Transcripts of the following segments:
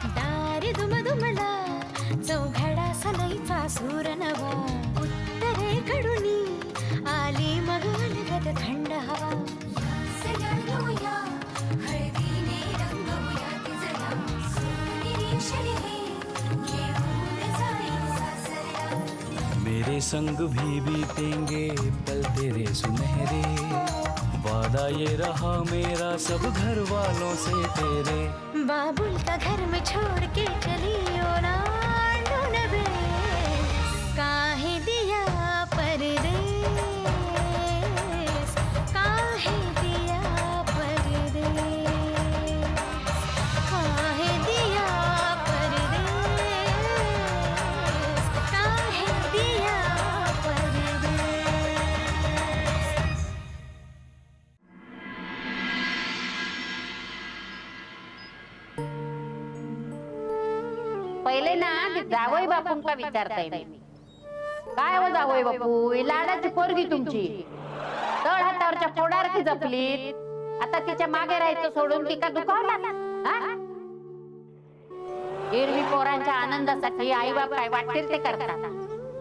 दारी दुमदुमला चौघडा सनईचा सूर नवा उत्तरेकडून आली मग अलगद थंड हवा सजणूया हळदीने रंगवूया तिजला निरीक्षण हे घेऊन जाई सासरला मेरे संग भी बीतेंगे पल तेरे सुनहरे वादा ये रहा मेरा सब घर वालों से तेरे बाबुल का घर में छोड़ के चली ओ ना ढूंढबे काहे दिया परदेस काहे दिया परदेस काहे दिया परदेस काहे दिया परदेस पहिले ना जावई बापूंका विचारताय मी काय हो जावई बापू ही लाडाची पोरगी तुमची तळ हातावरच्या फोडारती जपलीत आता तिच्या मागे राहायचं सोडून तिका दुखावला हा एरवी पोरांच्या आनंदासाठी आई बाप काय वाटतील ते करतात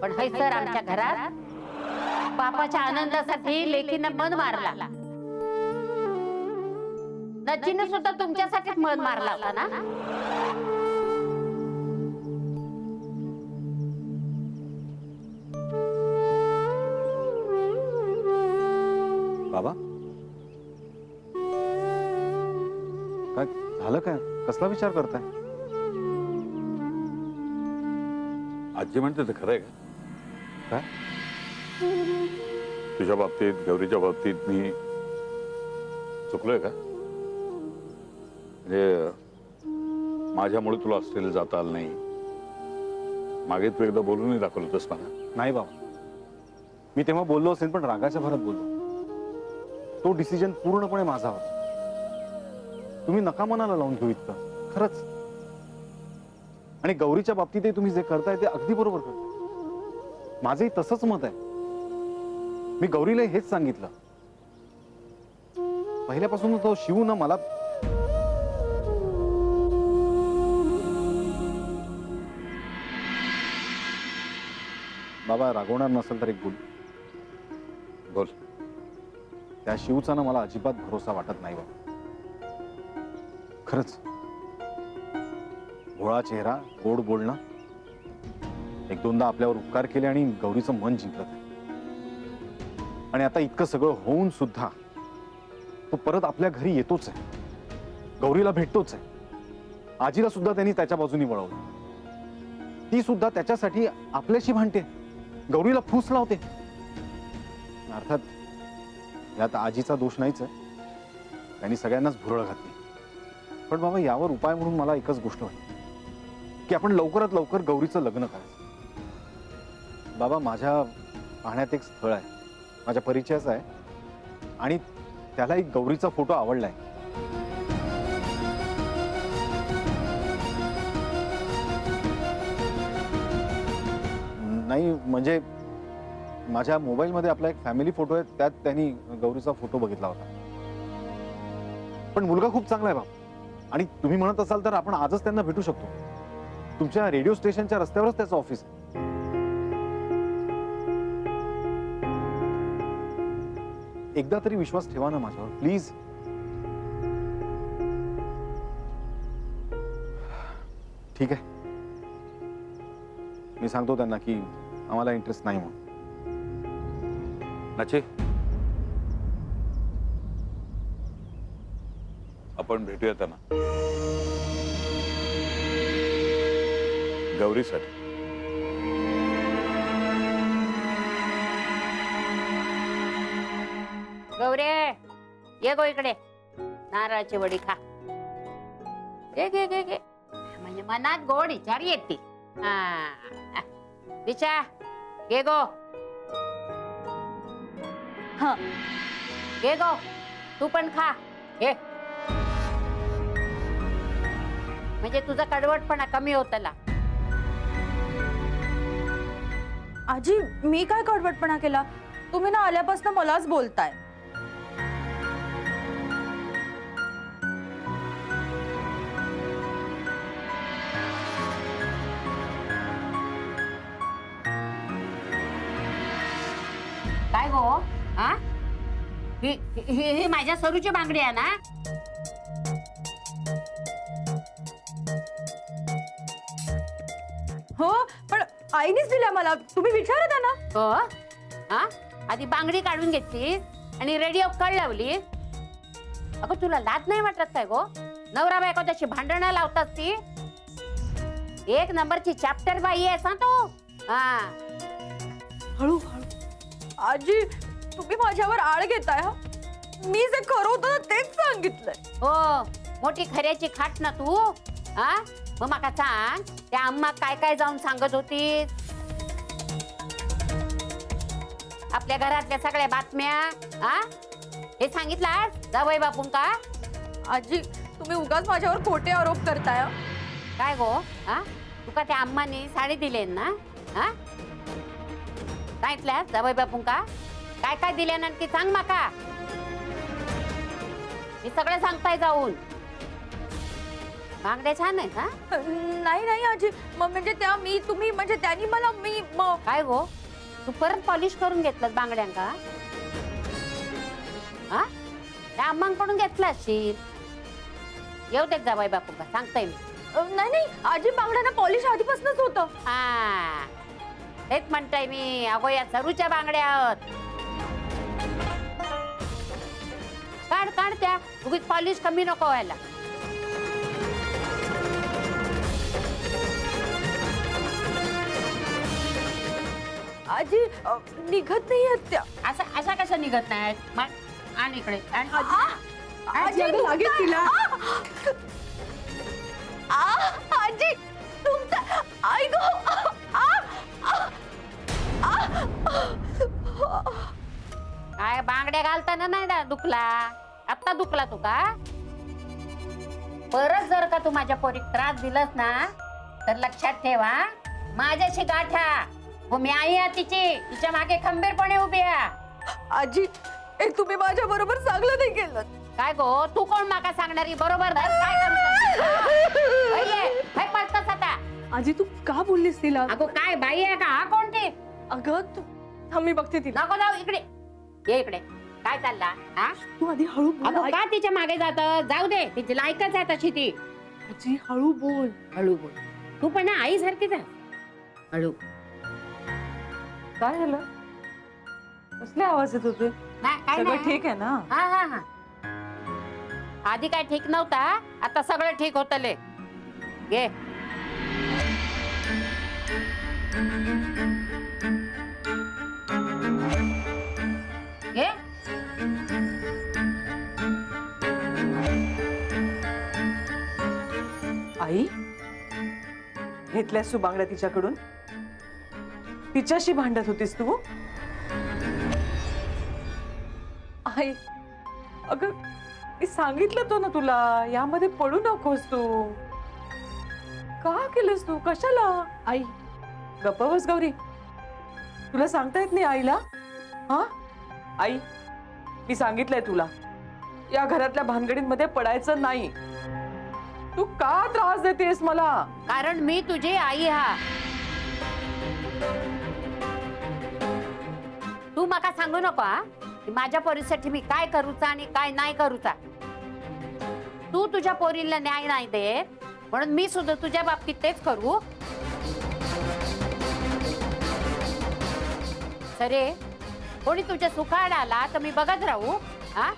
पण हैसर आमच्या घरात बापाच्या आनंदासाठी लेकीनं मन मारला नजीनं सुद्धा तुमच्यासाठीच मन मारला होता ना बाबा काय झालं काय कसला विचार करताय आजी म्हणते ते खरंय का काय तुझ्या बाबतीत गौरीच्या बाबतीत मी चुकलोय का म्हणजे माझ्यामुळे तुला ऑस्ट्रेलिया जाता आलं नाही मागे तू एकदा बोलूनही दाखवलं होतंस मला नाही बाबा मी तेव्हा बोललो असेल पण रागाच्या भरात बोललो तो डिसिजन पूर्णपणे माझा होता तुम्ही नका मनाला लावून घेऊ इतकं खरंच आणि गौरीच्या बाबतीतही तुम्ही जे करताय ते अगदी बरोबर करताय माझंही तसंच मत आहे मी गौरीला हेच सांगितलं पहिल्यापासून तो शिवू ना मला बाबा रागवणार नसेल तर एक बोल बोल त्या शिवचा ना मला अजिबात भरोसा वाटत नाही बाबा खरंच भोळा चेहरा गोड बोलणं एक दोनदा आपल्यावर उपकार केले आणि गौरीचं मन जिंकलं आणि आता इतकं सगळं होऊन सुद्धा तो परत आपल्या घरी येतोच आहे गौरीला भेटतोच आहे आजीला सुद्धा त्यांनी त्याच्या बाजूनी वळवलं ती सुद्धा त्याच्यासाठी आपल्याशी भांडते गौरीला फूस लावते अर्थात यात आजीचा दोष नाहीच आहे त्यांनी सगळ्यांनाच भुरळ घातली पण बाबा यावर उपाय म्हणून मला एकच गोष्ट वाटते की आपण लवकरात लवकर गौरीचं लग्न करायचं बाबा माझ्या पाहण्यात एक स्थळ आहे माझ्या परिचयाचं आहे आणि त्याला एक गौरीचा फोटो आवडलाय नाही म्हणजे माझ्या मोबाईलमध्ये आपला एक फॅमिली फोटो आहे त्यात त्यांनी गौरीचा फोटो बघितला होता पण मुलगा खूप चांगला आहे बाबा आणि तुम्ही म्हणत असाल तर आपण आजच त्यांना भेटू शकतो तुमच्या रेडिओ स्टेशनच्या रस्त्यावरच त्याचं ऑफिस आहे एकदा तरी विश्वास ठेवा ना माझ्यावर प्लीज ठीक आहे मी सांगतो त्यांना की आम्हाला इंटरेस्ट नाही म्हणून नाचे आपण भेटूया त्यांना गौरीसाठी गौरे ये गो इकडे नारळाची वडी खा घे घे घे घे म्हणजे मनात गोड विचार येते दिशा घे गो ह घे गो तू पण खा घे म्हणजे तुझा कडवटपणा कमी होतला आजी मी काय कडवटपणा केला तुम्ही ना आल्यापासून मलाच बोलताय हा ही माझ्या सरूची बांगडी आहे ना? हो पण आईनेच दिल्या मला, तुम्ही विचारा त्यांना. हो हा आधी बांगडी काढून घेतलीस आणि रेडिओ कळ लावली. अगं तुला लाज नाही वाटत काय गो? नवरा बायको त्याची भांडणं लावतात ती. एक नंबरची चॅप्टर बाई आहेस ना तू. हा हळू हळू. आजी तुम्ही माझ्यावर आळ घेताय हा. मी जे खरं होतं ना तेच सांगितलंय. हो मोठी खऱ्याची खाट ना तू. हा मग माका सांग त्या अम्मा काय काय जाऊन सांगत होती? आपल्या घरातल्या सगळ्या बातम्या हा हे सांगितलं जावई बापून का? आजी तुम्ही उगाच माझ्यावर खोटे आरोप करताय हा. काय गो हा तुका त्या अम्मानी साडी दिले ना? हा सांगितल्या जावई बापून का? काय काय दिल्या नक्की सांग माका. मी सगळं सांगताय जाऊन. बांगड्या छान आहेत हा. नाही नाही आजी म्हणजे त्या मी तुम्ही म्हणजे त्यांनी मला काय गो तू परत पॉलिश करून घेतलं बांगड्यांका? हा त्या अम्मांकडून घेतला असशील. येऊ देत जावई बापू का सांगताय मी. नाही नाही आजी बांगड्यांना पॉलिश आधीपासूनच होतं. हा हेच म्हणताय मी. अगो या सरूच्या बांगड्या आहोत. काढ काढ त्या उगीच पॉलिश कमी नको व्हायला. आजी निघत नाही आहेत त्या. अशा कशा निघत नाहीत? आण इकडे आण. आजी लागेल तिला. आजी तुमचा आई गो. काय बांगड्या घालताना नाही ना दुखला? आता दुखला तू का? परत जर का तू माझ्या पोरीक त्रास दिलास ना तर लक्षात ठेवा माझ्याशी गाठा. हो मी आई आहे तिची. तिच्या मागे खंबीरपणे उभी आहे. आजी हे तुम्ही माझ्या बरोबर चांगलं नाही केलं. काय गो तू कोण माका सांगणारी? बरोबर काय काय पळतस आता? आजी तू का बोललीस तिला? अगो काय बाई आहे का? हा कोणती? अगं तू थांब मी बघते तिला. नको जाऊ इकडे. ये इकडे. काय चालला हा? तू आधी हळू बोल. अगो का तिच्या मागे जात? जाऊ दे तिची लायकच आहे तशी ती. आजी हळू बोल. हळू बोल. तू पण ना आई सारखीच आहे. हळू. काय झालं? कसले आवाज येत होते? नाही काय सगळं नाही. ठीक आहे ना? हा हा हा आधी काय ठीक नव्हता. आता सगळं ठीक होतले. घे. घे. आई घेतल्यास तू बांगड्या तिच्याकडून? तिच्याशी भांडत होतीस तू? आई अगं मी सांगितलं तो ना तुला यामध्ये पडू नकोस तू. का केलंस तू? कशाला? आई गप्प बस गौरी. तुला सांगता येत नाही आईला? हा आई मी सांगितलंय तुला या घरातल्या भानगडींमध्ये पडायचं नाही. तू का त्रास देतेस मला? कारण मी तुझी आई हा. तू माका सांगू नको हा की माझ्या पोरीसाठी मी काय करूचा आणि काय नाही करूचा. तू तुझ्या पोरीला न्याय नाही देत म्हणून मी सुद्धा तुझ्या बाबतीत तेच करू. सरे कोणी तुझ्या सुखाड आला तर मी बघत राहू हा?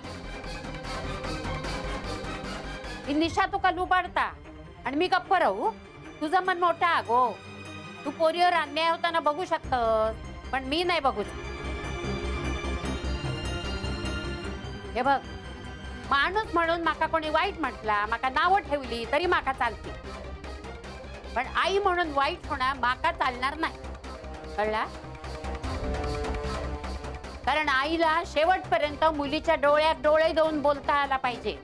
ही निशा तुका लुबाडता आणि मी गप्प राहू? तुझं मन मोठा गो. तू पोरीवर अन्याय होताना बघू शकतस पण मी नाही बघू. हे बघ माणूस म्हणून माका कोणी वाईट म्हटला माका नावं ठेवली तरी माका चालते पण आई म्हणून वाईट होणं माका चालणार नाही. कळला? कारण आईला शेवटपर्यंत मुलीच्या डोळ्यात डोळे देऊन बोलता आला पाहिजे.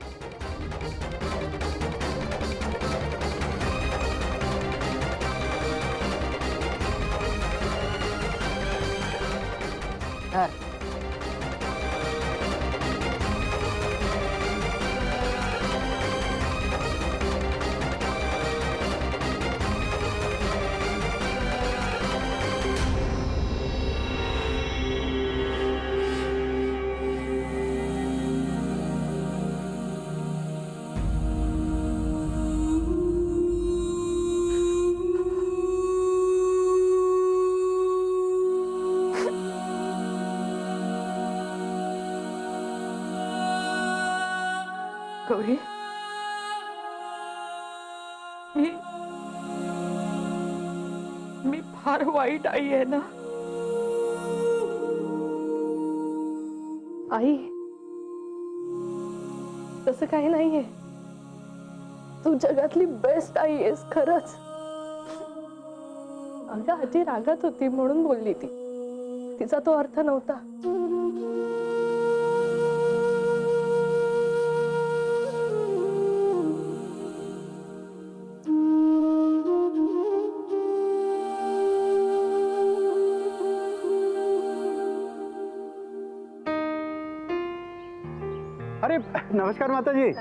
धर. गौरी मी फार वाईट आई आहे ना. आई तसं काही नाहीये. तू जगातली बेस्ट आई आहेस खरंच. अगं आजी रागात होती म्हणून बोलली ती. तिचा तो अर्थ नव्हता. अरे नमस्कार माता जी.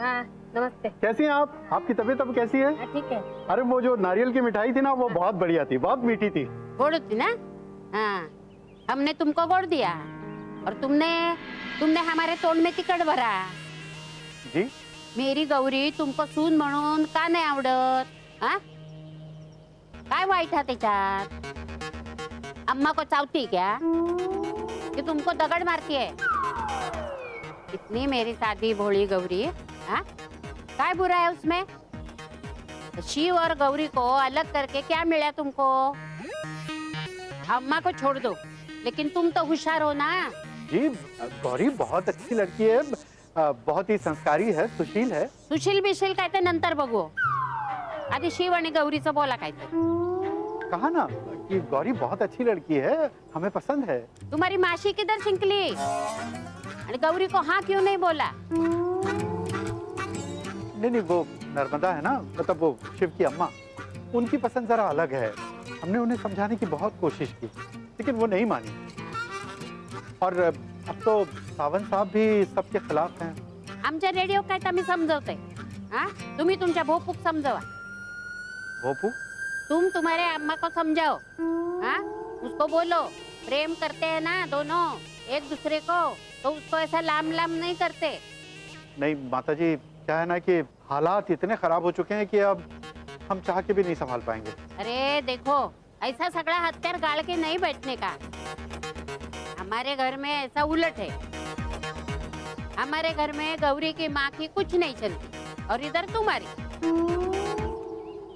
नमस्ते. कैसी हैं आप? आपकी तबीयत अब कैसी है? ठीक है. अरे वो जो नारियल की मिठाई थी ना वो बहुत बढ़िया थी, बहुत मीठी थी. गोड़ थी ना. हाँ, हमने तुमको गोड़ दिया और तुमने हमारे तोंड में तिखट भरा. जी मेरी गौरी तुमको सून म्हणून का नाही आवडत? हा? काय वाईट हा त्याच्यात? अम्मा को चावती क्या कि तुमको दगड मारती है? इतनी मेरी सादी भोली गौरी. हाँ? काय बुरा है उसमें? शिव और गौरी को अलग करके क्या मिला तुमको? अम्मा को छोड़ दो, लेकिन तुम तो होशियार हो ना. जी गौरी बहुत अच्छी लड़की है, बहुत ही संस्कारी है, सुशील है. सुशील बिशील काय ते नंतर बघू. आधी शिव आणि गौरीचं बोला काय ते. कहा ना कि गौरी बहुत अच्छी लड़की है, हमें पसंद है. तुम्हारी मासी किधर शिंकली आणि गौरी को हाँ क्यों नहीं बोला? नहीं वो नर्मदा है ना, मतलब वो शिव की अम्मा, उनकी पसंद जरा अलग है. हमने उन्हें समझाने की बहुत कोशिश की लेकिन वो नहीं मानी. और अब तो सावंत साहब भी सबके खिलाफ हैं. आमच्या रेडिओ काय तर मी समजवते. हाँ? तुम्ही तुमच्या भोपूक समजवा. भोपू तुम तुम्हारे अम्मा को समझाओ. हाँ? उसको बोलो प्रेम करते हैं ना दोनों एक दूसरे को, तो उसको ऐसा लाम लाम नहीं करते. नहीं माता जी, क्या है ना कि हालात इतने खराब हो चुके हैं कि अब हम चाह के भी नहीं संभाल पाएंगे. अरे देखो, ऐसा सगड़ा हत्यार गाड़ के नहीं बैठने का. हमारे घर में ऐसा उलट है. हमारे घर में गौरी की माँ की कुछ नहीं चलती और इधर तुम्हारी.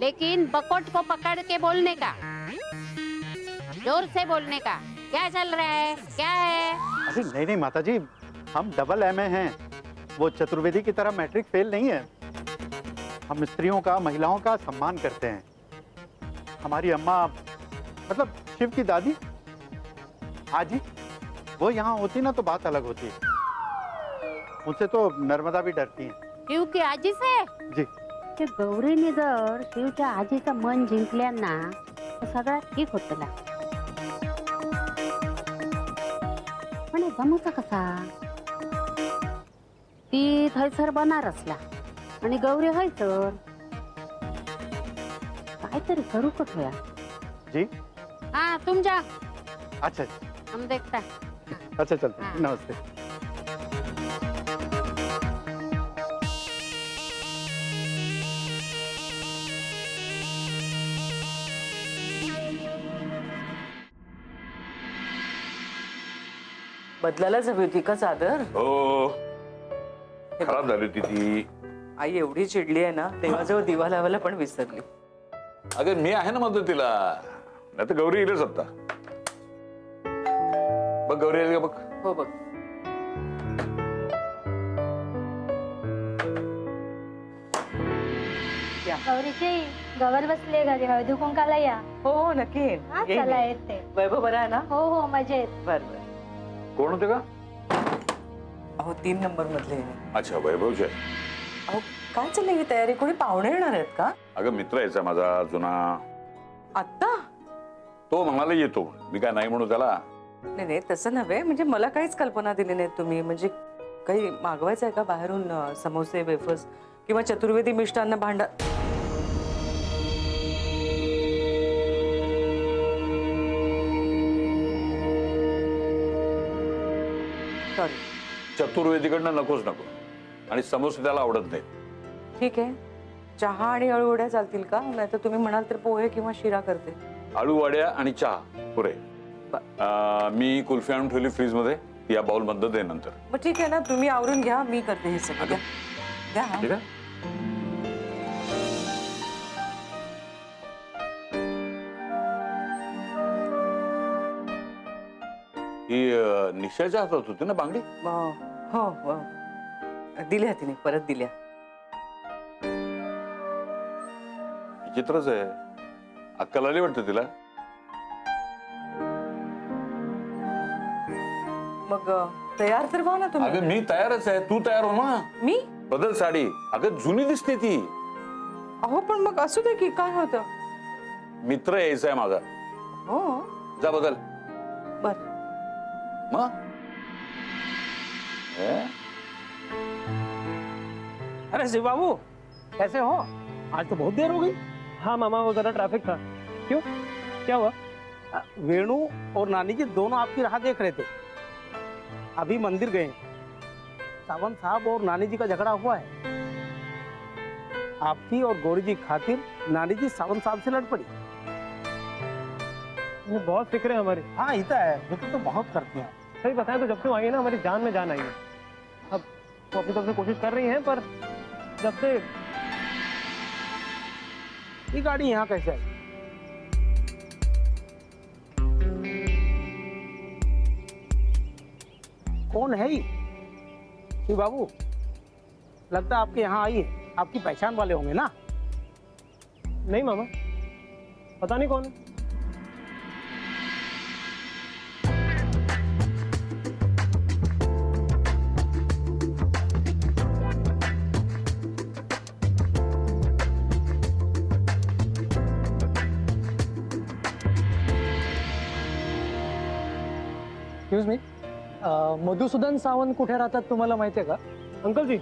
लेकिन बकोट को पकड़ के बोलने का, जोर से बोलने का. क्या चल रहा है, क्या है? अरे नहीं नहीं माता जी, हम डबल एमए हैं, वो चतुर्वेदी की तरह मैट्रिक फेल नहीं है. हम स्त्रियों का, महिलाओं का सम्मान करते हैं. हमारी अम्मा, मतलब शिव की दादी आजी, वो यहाँ होती ना तो बात अलग होती. उनसे तो नर्मदा भी डरती है. शिव की आजी से? जी ते गौरीने जर शिवच्या आजीचं मन जिंकल्या ना तर सगळं ठीक होतं ना. पण हे जमूचा कसा? ती थैसर बनारसला आणि गौरी हैसर. काहीतरी करू का ठोया? जी हाँ तुम जा, अच्छा हम देखता. अच्छा चलते हैं. नमस्ते. बदलायलाच हवी होती का चादर? हो खराब झाली होती ती. आई एवढी चिडली आहे ना, देवाजवळ दिवा लावायला पण विसरली. अगं मी आहे ना मदतीला, नाही तर गौरी येईलच आता. बघ गौरी आली का बघ. हो बघ. गौरीची गवर बसले घरी हळदी कुंकाला या. हो हो नक्की येईन. हा येईन चला मी. येते. वैभव बरा आहे ना? हो हो मजेत. बर बर. कोण होते का? अहो 3 नंबर मधले. अच्छा वैभवचे. अहो काय चाललंय ही तयारी? कोणी पाहुणे येणार आहेत का? अगं मित्र यायचा माझा जुना. आत्ता? तो म्हणाला येतो, मी काय नाही म्हणू त्याला. नाही नाही तसं नव्हे, म्हणजे मला काहीच कल्पना दिली नाही तुम्ही. म्हणजे काही मागवायचं आहे का बाहेरून? समोसे, वेफर्स किंवा चतुर्वेदी मिष्टान्न भांडार? सॉरी. चतुर्वेदीकडनं नकोच नको, आणि समोसे त्याला आवडत नाही. ठीक आहे, चहा आणि अळूवड्या चालतील का? नाहीतर तुम्ही म्हणाल तर पोहे किंवा शिरा करते. आळूवड्या आणि चहा पुरे. मी कुल्फी आणून ठेवली फ्रीज मध्ये, या बाउल मध्ये दे नंतर. मग ठीक आहे ना, तुम्ही आवरून घ्या, मी करते हे सगळं. द्या. ठीक आहे. ही निशाच्या हातात होती ना बांगडी? हो दिल्या तिने, परत दिल्या. विचित्रच आहे. अक्कल आली वाटतं तिला. मग तयार तर व्हा ना तुम्ही. अगं मी तयारच आहे, तू तयार हो ना. मी? बदल साडी. अगं जुनी दिसते ती. अहो पण मग असू दे की, काय होतं. मित्र यायचा आहे माझा. हो जा बदल. बर. मग अरे शिव बाबू, कैसे हो? आज तो बहुत देर हो गई. हाँ मामा, वो जरा ट्रैफिक था. क्यों, क्या हुआ? वेणु और नानी जी दोनों आपकी राह देख रहे थे. अभी मंदिर गए. सावंत साहब और नानी जी का झगड़ा हुआ है. आपकी और गौरी जी खातिर नानी जी सावंत साहब से लड़ पड़ी. बहुत फिक्र है हमारी. हाँ इतना है, फिक्र तो बहुत करते हैं. सही बताएं तो जब से आई है ना, हमारी जान में जान आई है. अब वो अपनी तरफ से कोशिश कर रही हैं, पर जब से ये गाड़ी यहाँ कैसे आई? कौन है ये? शिव बाबू, लगता है आपके यहाँ आई है. आपकी पहचान वाले होंगे ना? नहीं मामा, पता नहीं कौन है. एक्सक्यूज मी, मधुसूदन सावंत कुठे राहतात तुम्हाला माहिती आहे का? अंकल जी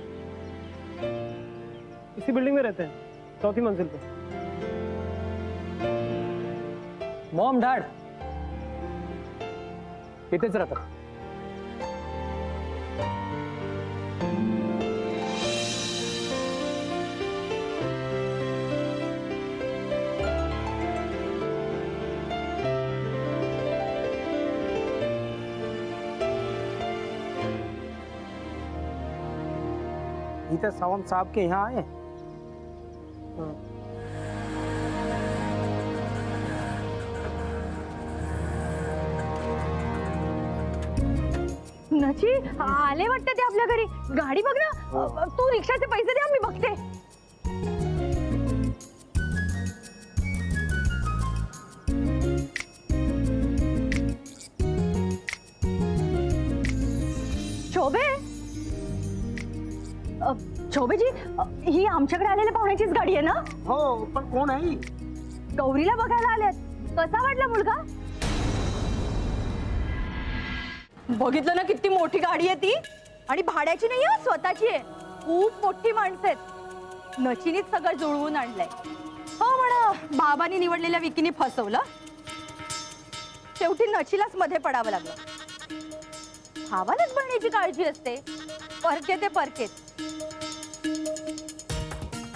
इसी बिल्डिंग में रहते हैं, 4थी मंजिल पे. मॉम डॅड इथेच राहतात. इधर सावंत साहब के यहाँ आए. नची आले वाटतं ते आपल्या घरी. गाडी बघ ना. तू रिक्षाचे पैसे द्या, मी बघते. शोभे, शोभेजी, ही आमच्याकडे आलेल्या पाहुण्याचीच गाडी आहे ना? हो, पण कोण आहे ही? गौरीला बघायला आल्यात. कसा वाटला मुलगा? बघितलं ना, किती मोठी गाडी आहे ती. आणि भाड्याची नाही आहे, स्वतःची आहे. खूप मोठी माणसं आहेत. नचिनीच सगळं जुळवून आणलंय. हो म्हणा, बाबांनी निवडलेल्या विकीने फसवलं. शेवटी नचीलाच मध्ये पडावं लागलं. भावालाच बहिणीची काळजी असते. परके ते परकेच.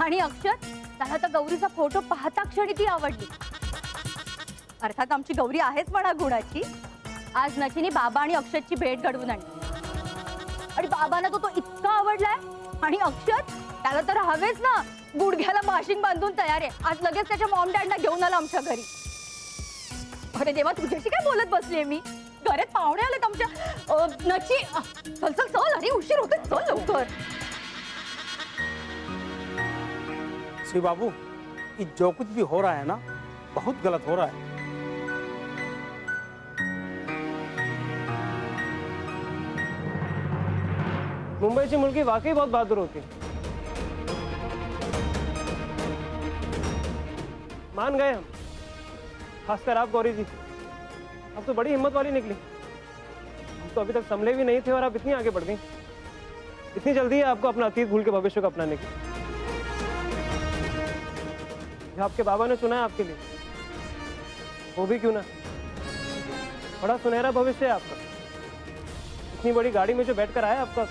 आणि अक्षत, त्याला तर गौरीचा फोटो पाहता क्षणी ती आवडली. अर्थात आमची गौरी आहेच म्हणा गुणाची. आज नचिनी बाबा आणि अक्षतची भेट घडवून आणली. आणि बाबांना तो इतका आवडलाय. आणि अक्षत, त्याला तर हवेच ना. गुडघ्याला बाशिंग बांधून तयार आहे. आज लगेच त्याच्या मॉम डॅडना घेऊन आला आमच्या घरी. अरे देवा, तुझ्याशी काय बोलत बसलीये मी? घरात पाहुणे आलेत आमच्या. नची, चल चल चल, अरे उशीर होते, चल लवकर. शिव बाबू, ये जो कुछ भी हो रहा है ना, बहुत गलत हो रहा है. मुंबईची मुलगी वाकई बहुत बहादुर होती. मान गए हम, खासकर आप गौरी जी. अब तो बड़ी हिम्मत वाली निकली. हम तो अभी तक संभले भी नहीं थे और आप इतनी आगे बढ़ गई. इतनी जल्दी है आपको अपना अतीत भूल के भविष्य को अपनाने की. जो आपके बाबा ने चुना है आपके लिए, वो भी क्यों ना. बड़ा सुनहरा भविष्य है आपका. इतनी बड़ी गाड़ी में जो बैठकर आया आपका